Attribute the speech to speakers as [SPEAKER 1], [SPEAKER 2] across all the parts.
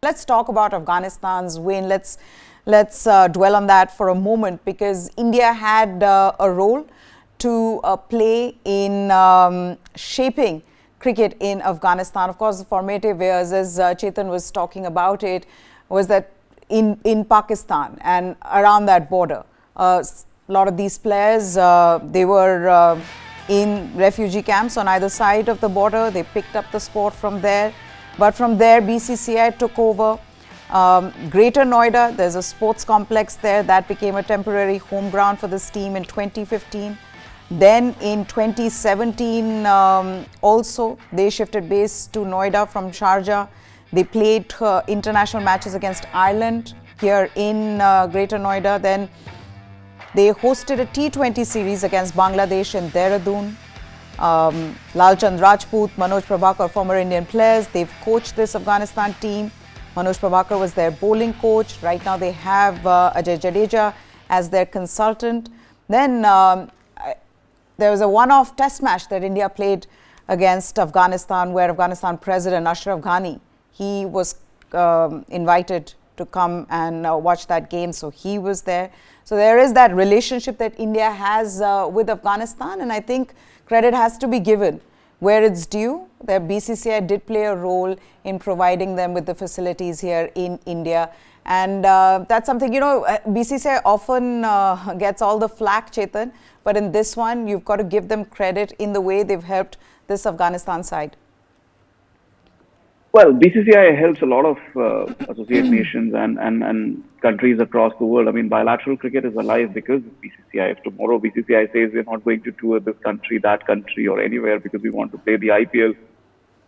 [SPEAKER 1] let's talk about Afghanistan's win. Let's dwell on that for a moment, because India had a role to play in shaping cricket in Afghanistan. Of course, the formative years, as Chetan was talking about it, was that in Pakistan and around that border. A lot of these players, they were in refugee camps on either side of the border. They picked up the sport from there. But from there, BCCI took over. Greater Noida, there's a sports complex there that became a temporary home ground for this team in 2015. Then in 2017, also, they shifted base to Noida from Sharjah. They played international matches against Ireland here in Greater Noida. Then they hosted a T20 series against Bangladesh in Dehradun. Lalchand Rajput, Manoj Prabhakar, former Indian players, they've coached this Afghanistan team. Manoj Prabhakar was their bowling coach. Right now they have Ajay Jadeja as their consultant. Then there was a one-off test match that India played against Afghanistan, where Afghanistan President Ashraf Ghani, he was invited to come and watch that game, so he was there. So there is that relationship that India has with Afghanistan, and I think credit has to be given where it's due. The BCCI did play a role in providing them with the facilities here in India. And that's something, BCCI often gets all the flack, Chetan, but in this one, you've got to give them credit in the way they've helped this Afghanistan side.
[SPEAKER 2] Well, BCCI helps a lot of associate nations and countries across the world. I mean, bilateral cricket is alive because of BCCI. If tomorrow BCCI says we're not going to tour this country, that country, or anywhere because we want to play the IPL,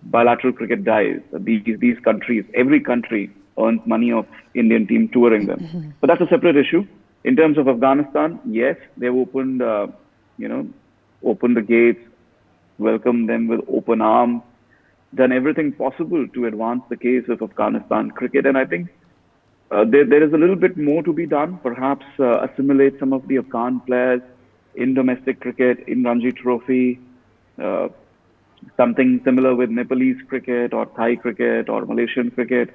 [SPEAKER 2] bilateral cricket dies. These countries, every country earns money of Indian team touring them. But that's a separate issue. In terms of Afghanistan, yes, they've opened, opened the gates, welcomed them with open arms, done everything possible to advance the case of Afghanistan cricket. And I think there is a little bit more to be done, perhaps assimilate some of the Afghan players in domestic cricket, in Ranji Trophy, something similar with Nepalese cricket or Thai cricket or Malaysian cricket.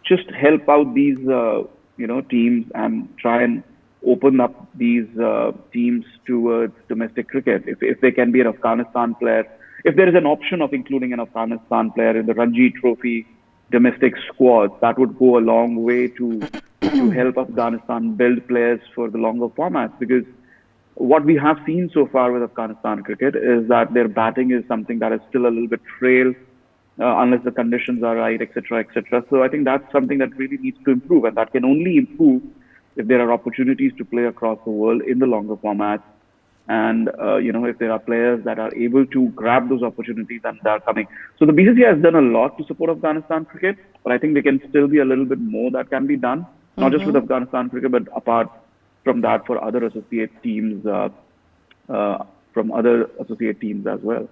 [SPEAKER 2] Just help out these, teams and try and open up these teams towards domestic cricket. If they can be an Afghanistan player, if there is an option of including an Afghanistan player in the Ranji Trophy domestic squad, that would go a long way to help Afghanistan build players for the longer formats. Because what we have seen so far with Afghanistan cricket is that their batting is something that is still a little bit frail, unless the conditions are right, etc., etc. So I think that's something that really needs to improve, and that can only improve if there are opportunities to play across the world in the longer formats. And, if there are players that are able to grab those opportunities and they are coming. So the BCCI has done a lot to support Afghanistan cricket, but I think there can still be a little bit more that can be done, not just with Afghanistan cricket, but apart from that for other associate teams, from other associate teams as well.